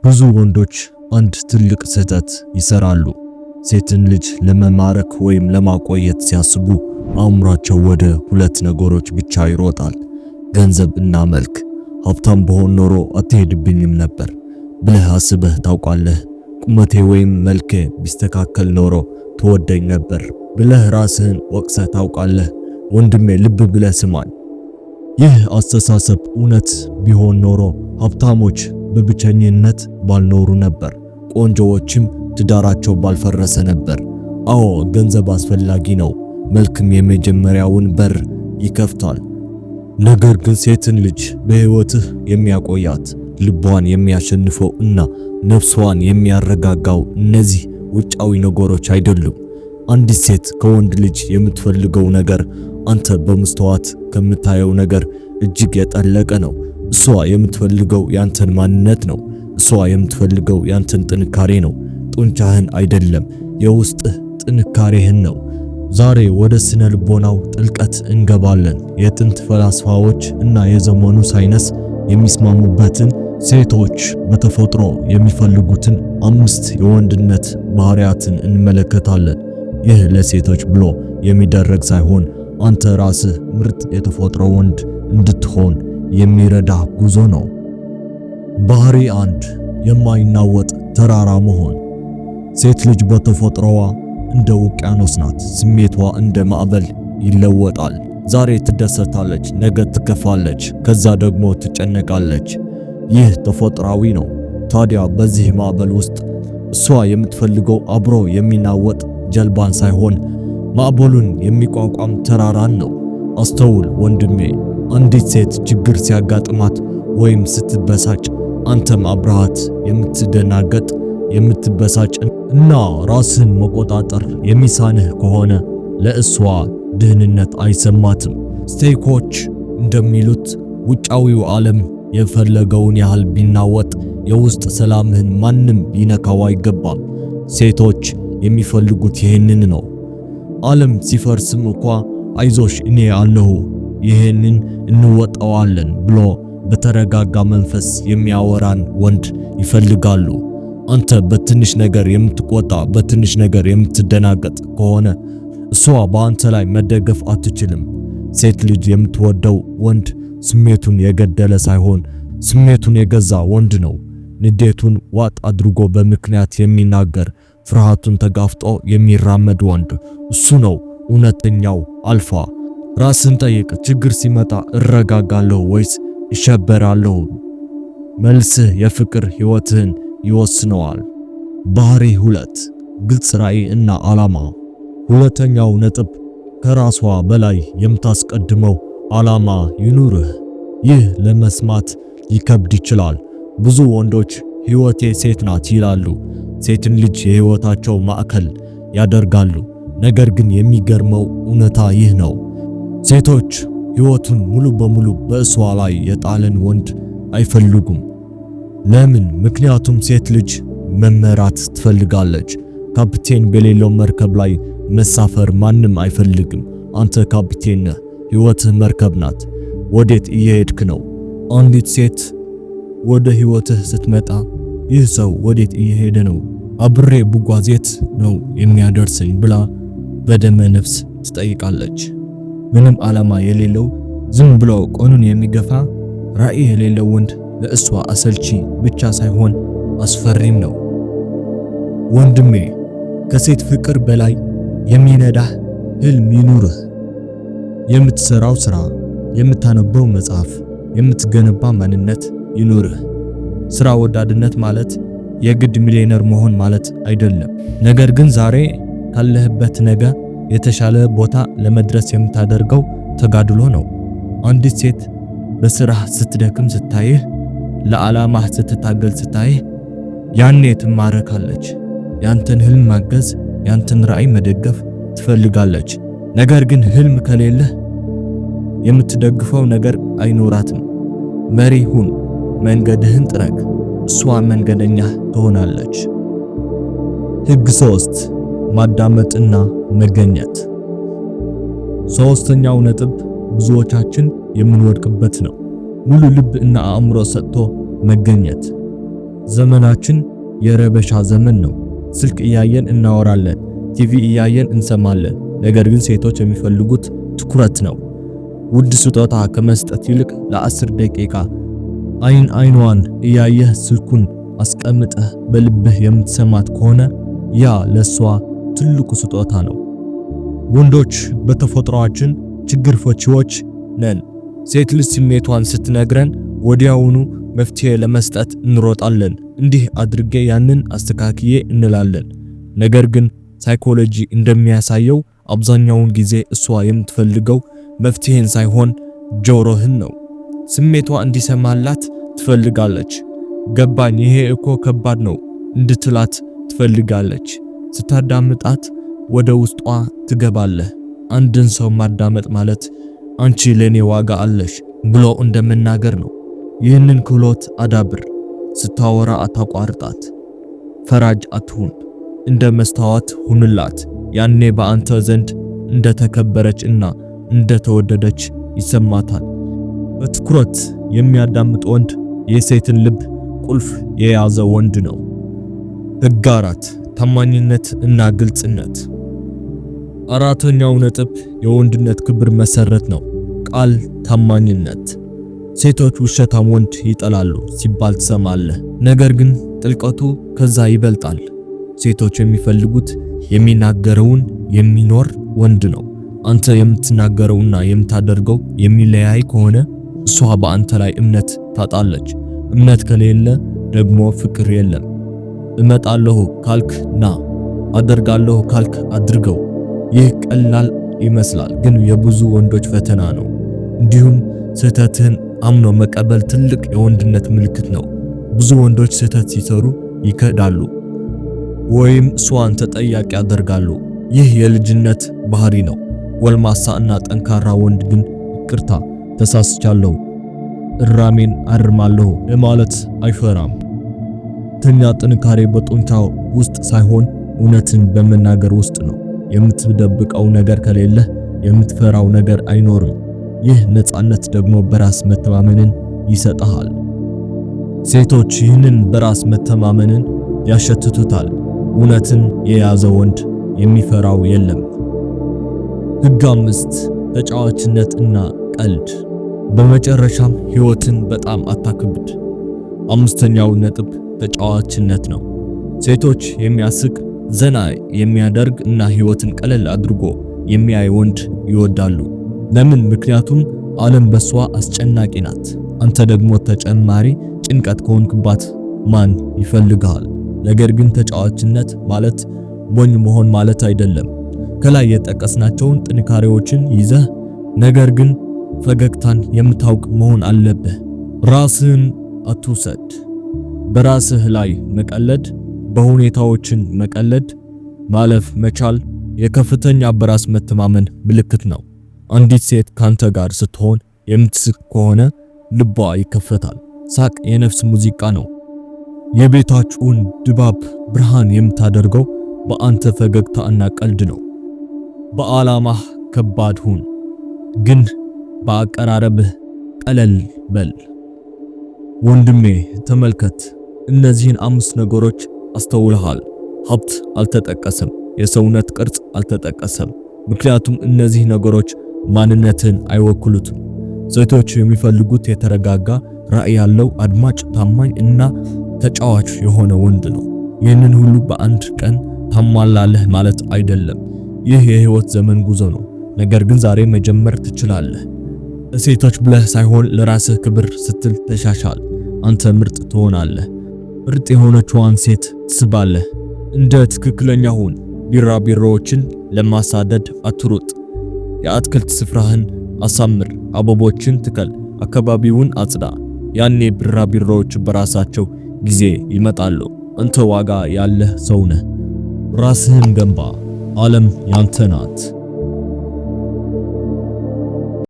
ብዙ ወንዶች አንድ ትልቅ ስህተት ይሰራሉ። ሴትን ልጅ ለመማረክ ወይም ለማቆየት ሲያስቡ አእምሯቸው ወደ ሁለት ነገሮች ብቻ ይሮጣል፣ ገንዘብ እና መልክ። ሀብታም በሆን ኖሮ አትሄድብኝም ነበር ብለህ አስበህ ታውቃለህ? ቁመቴ ወይም መልኬ ቢስተካከል ኖሮ ትወደኝ ነበር ብለህ ራስህን ወቅሰህ ታውቃለህ? ወንድሜ ልብ ብለህ ስማኝ። ይህ አስተሳሰብ እውነት ቢሆን ኖሮ ሀብታሞች በብቸኝነት ባልኖሩ ነበር፣ ቆንጆዎችም ትዳራቸው ባልፈረሰ ነበር። አዎ ገንዘብ አስፈላጊ ነው፣ መልክም የመጀመሪያውን በር ይከፍታል። ነገር ግን ሴትን ልጅ በሕይወትህ የሚያቆያት፣ ልቧን የሚያሸንፈው እና ነፍሷን የሚያረጋጋው እነዚህ ውጫዊ ነገሮች አይደሉም። አንዲት ሴት ከወንድ ልጅ የምትፈልገው ነገር አንተ በመስተዋት ከምታየው ነገር እጅግ የጠለቀ ነው። እሷ የምትፈልገው ያንተን ማንነት ነው። እሷ የምትፈልገው ያንተን ጥንካሬ ነው። ጡንቻህን አይደለም፣ የውስጥህ ጥንካሬህን ነው። ዛሬ ወደ ስነ ልቦናው ጥልቀት እንገባለን። የጥንት ፈላስፋዎች እና የዘመኑ ሳይንስ የሚስማሙበትን ሴቶች በተፈጥሮ የሚፈልጉትን 5 የወንድነት ባህሪያትን እንመለከታለን። ይህ ለሴቶች ብሎ የሚደረግ ሳይሆን አንተ ራስህ ምርጥ የተፈጥሮ ወንድ እንድትሆን የሚረዳ ጉዞ ነው። ባህሪ 1 የማይናወጥ ተራራ መሆን። ሴት ልጅ በተፈጥሮዋ እንደ ውቅያኖስ ናት። ስሜቷ እንደ ማዕበል ይለወጣል። ዛሬ ትደሰታለች፣ ነገ ትከፋለች፣ ከዛ ደግሞ ትጨነቃለች። ይህ ተፈጥሯዊ ነው። ታዲያ በዚህ ማዕበል ውስጥ እሷ የምትፈልገው አብሮ የሚናወጥ ጀልባን ሳይሆን ማዕበሉን የሚቋቋም ተራራን ነው። አስተውል ወንድሜ፣ አንዲት ሴት ችግር ሲያጋጥማት ወይም ስትበሳጭ አንተም አብረሃት የምትደናገጥ፣ የምትበሳጭ እና ራስን መቆጣጠር የሚሳንህ ከሆነ ለእሷ ደህንነት አይሰማትም። ስቴኮች እንደሚሉት ውጫዊው ዓለም የፈለገውን ያህል ቢናወጥ የውስጥ ሰላምህን ማንም ሊነካው አይገባም። ሴቶች የሚፈልጉት ይህንን ነው። ዓለም ሲፈርስም እንኳ አይዞሽ እኔ አለሁ፣ ይህንን እንወጣዋለን ብሎ በተረጋጋ መንፈስ የሚያወራን ወንድ ይፈልጋሉ። አንተ በትንሽ ነገር የምትቆጣ፣ በትንሽ ነገር የምትደናገጥ ከሆነ እሷ በአንተ ላይ መደገፍ አትችልም። ሴት ልጅ የምትወደው ወንድ ስሜቱን የገደለ ሳይሆን ስሜቱን የገዛ ወንድ ነው። ንዴቱን ዋጥ አድርጎ በምክንያት የሚናገር፣ ፍርሃቱን ተጋፍጦ የሚራመድ ወንድ እሱ ነው እውነተኛው አልፋ። ራስን ጠይቅ፣ ችግር ሲመጣ እረጋጋለሁ ወይስ እሸበራለሁ? መልስህ የፍቅር ሕይወትህን ይወስነዋል። ባህሪ 2 ግልጽ ራዕይ እና ዓላማ። ሁለተኛው ነጥብ ከራሷ በላይ የምታስቀድመው ዓላማ ይኑርህ። ይህ ለመስማት ይከብድ ይችላል። ብዙ ወንዶች ሕይወቴ ሴት ናት ይላሉ። ሴትን ልጅ የሕይወታቸው ማዕከል ያደርጋሉ። ነገር ግን የሚገርመው እውነታ ይህ ነው። ሴቶች ሕይወቱን ሙሉ በሙሉ በእሷ ላይ የጣለን ወንድ አይፈልጉም። ለምን? ምክንያቱም ሴት ልጅ መመራት ትፈልጋለች። ካፒቴን በሌለው መርከብ ላይ መሳፈር ማንም አይፈልግም። አንተ ካፒቴን ነህ። ሕይወትህ መርከብ ናት። ወዴት እየሄድክ ነው? አንዲት ሴት ወደ ሕይወትህ ስትመጣ ይህ ሰው ወዴት እየሄደ ነው? አብሬ ብጓዝ የት ነው የሚያደርሰኝ ብላ በደመ ነፍስ ትጠይቃለች። ምንም ዓላማ የሌለው ዝም ብሎ ቀኑን የሚገፋ ራዕይ የሌለው ወንድ ለእሷ አሰልቺ ብቻ ሳይሆን አስፈሪም ነው። ወንድሜ፣ ከሴት ፍቅር በላይ የሚነዳህ ህልም ይኑርህ። የምትሰራው ስራ፣ የምታነበው መጽሐፍ፣ የምትገነባ ማንነት ይኑርህ። ስራ ወዳድነት ማለት የግድ ሚሊዮነር መሆን ማለት አይደለም። ነገር ግን ዛሬ ካለህበት ነገ የተሻለ ቦታ ለመድረስ የምታደርገው ተጋድሎ ነው። አንዲት ሴት በስራህ ስትደክም ስታይህ፣ ለዓላማህ ስትታገል ስታይህ፣ ያኔ ትማረካለች። ያንተን ህልም ማገዝ፣ ያንተን ራዕይ መደገፍ ትፈልጋለች። ነገር ግን ህልም ከሌለህ የምትደግፈው ነገር አይኖራትም። መሪ ሁን፣ መንገድህን ጥረግ፣ እሷ መንገደኛ ትሆናለች። ህግ 3 ማዳመጥና መገኘት። ሶስተኛው ነጥብ ብዙዎቻችን የምንወድቅበት ነው። ሙሉ ልብ እና አእምሮ ሰጥቶ መገኘት። ዘመናችን የረበሻ ዘመን ነው። ስልክ እያየን እናወራለን፣ ቲቪ እያየን እንሰማለን። ነገር ግን ሴቶች የሚፈልጉት ትኩረት ነው። ውድ ስጦታ ከመስጠት ይልቅ ለ10 ደቂቃ አይኗን እያየህ ስልኩን አስቀምጠህ በልብህ የምትሰማት ከሆነ ያ ለሷ ትልቁ ስጦታ ነው። ወንዶች በተፈጥሯችን ችግር ፈቺዎች ነን። ሴት ልጅ ስሜቷን ስትነግረን ወዲያውኑ መፍትሄ ለመስጠት እንሮጣለን። እንዲህ አድርጌ ያንን አስተካክዬ እንላለን። ነገር ግን ሳይኮሎጂ እንደሚያሳየው አብዛኛውን ጊዜ እሷ የምትፈልገው መፍትሄን ሳይሆን ጆሮህን ነው። ስሜቷ እንዲሰማላት ትፈልጋለች። ገባኝ፣ ይሄ እኮ ከባድ ነው እንድትላት ትፈልጋለች። ስታዳምጣት ወደ ውስጧ ትገባለህ። አንድን ሰው ማዳመጥ ማለት አንቺ ለኔ ዋጋ አለሽ ብሎ እንደመናገር ነው። ይህንን ክህሎት አዳብር። ስታወራ አታቋርጣት። ፈራጅ አትሁን። እንደ መስታወት ሁንላት። ያኔ በአንተ ዘንድ እንደተከበረች እና እንደተወደደች ይሰማታል። በትኩረት የሚያዳምጥ ወንድ የሴትን ልብ ቁልፍ የያዘ ወንድ ነው። ሕግ 4 ታማኝነት እና ግልጽነት። አራተኛው ነጥብ የወንድነት ክብር መሰረት ነው። ቃል ታማኝነት። ሴቶች ውሸታም ወንድ ይጠላሉ ሲባል ትሰማለህ። ነገር ግን ጥልቀቱ ከዛ ይበልጣል። ሴቶች የሚፈልጉት የሚናገረውን የሚኖር ወንድ ነው። አንተ የምትናገረውና የምታደርገው የሚለያይ ከሆነ እሷ በአንተ ላይ እምነት ታጣለች። እምነት ከሌለ ደግሞ ፍቅር የለም። እመጣለሁ ካልክ ና፣ አደርጋለሁ ካልክ አድርገው። ይህ ቀላል ይመስላል፣ ግን የብዙ ወንዶች ፈተና ነው። እንዲሁም ስህተትህን አምኖ መቀበል ትልቅ የወንድነት ምልክት ነው። ብዙ ወንዶች ስህተት ሲሰሩ ይከዳሉ ወይም እሷን ተጠያቂ ያደርጋሉ። ይህ የልጅነት ባህሪ ነው። ጎልማሳ እና ጠንካራ ወንድ ግን ይቅርታ፣ ተሳስቻለሁ፣ እራሜን አርማለሁ ለማለት አይፈራም። ተኛ ጥንካሬ በጡንቻው ውስጥ ሳይሆን እውነትን በመናገር ውስጥ ነው። የምትደብቀው ነገር ከሌለ የምትፈራው ነገር አይኖርም። ይህ ነፃነት ደግሞ በራስ መተማመንን ይሰጣል። ሴቶች ይህንን በራስ መተማመንን ያሸትቱታል። እውነትን የያዘ ወንድ የሚፈራው የለም። ሕግ 5 ተጫዋችነት እና ቀልድ። በመጨረሻም ሕይወትን በጣም አታክብድ። አምስተኛው ነጥብ ተጫዋችነት ነው። ሴቶች የሚያስቅ ዘና የሚያደርግ እና ሕይወትን ቀለል አድርጎ የሚያይ ወንድ ይወዳሉ። ለምን? ምክንያቱም ዓለም በሷ አስጨናቂ ናት። አንተ ደግሞ ተጨማሪ ጭንቀት ከሆንክባት ማን ይፈልጋል? ነገር ግን ተጫዋችነት ማለት ሞኝ መሆን ማለት አይደለም። ከላይ የጠቀስናቸውን ጥንካሬዎችን ይዘህ ነገር ግን ፈገግታን የምታውቅ መሆን አለብህ። ራስህን አትውሰድ። በራስህ ላይ መቀለድ፣ በሁኔታዎችን መቀለድ፣ ማለፍ መቻል የከፍተኛ በራስ መተማመን ምልክት ነው። አንዲት ሴት ካንተ ጋር ስትሆን የምትስቅ ከሆነ ልቧ ይከፈታል። ሳቅ የነፍስ ሙዚቃ ነው። የቤታችሁን ድባብ ብርሃን የምታደርገው በአንተ ፈገግታ እና ቀልድ ነው። በዓላማህ ከባድ ሁን፣ ግን በአቀራረብህ ቀለል በል። ወንድሜ ተመልከት፣ እነዚህን 5 ነገሮች አስተውለሃል። ሀብት አልተጠቀሰም፣ የሰውነት ቅርጽ አልተጠቀሰም፣ ምክንያቱም እነዚህ ነገሮች ማንነትን አይወክሉትም። ሴቶች የሚፈልጉት የተረጋጋ ራዕይ ያለው አድማጭ፣ ታማኝ እና ተጫዋች የሆነ ወንድ ነው። ይህንን ሁሉ በአንድ ቀን ታሟላለህ ማለት አይደለም። ይህ የህይወት ዘመን ጉዞ ነው። ነገር ግን ዛሬ መጀመር ትችላለህ። ለሴቶች ብለህ ሳይሆን ለራስህ ክብር ስትል ተሻሻል። አንተ ምርጥ ትሆናለህ። ምርጥ የሆነችዋን ሴት ትስባለህ። እንደ ትክክለኛ ሁን። ቢራቢሮዎችን ለማሳደድ አትሩጥ። የአትክልት ስፍራህን አሳምር። አበቦችን ትከል። አካባቢውን አጽዳ። ያኔ ቢራቢሮዎች በራሳቸው ጊዜ ይመጣሉ። አንተ ዋጋ ያለህ ሰው ነህ። ራስህን ገንባ። ዓለም ያንተ ናት።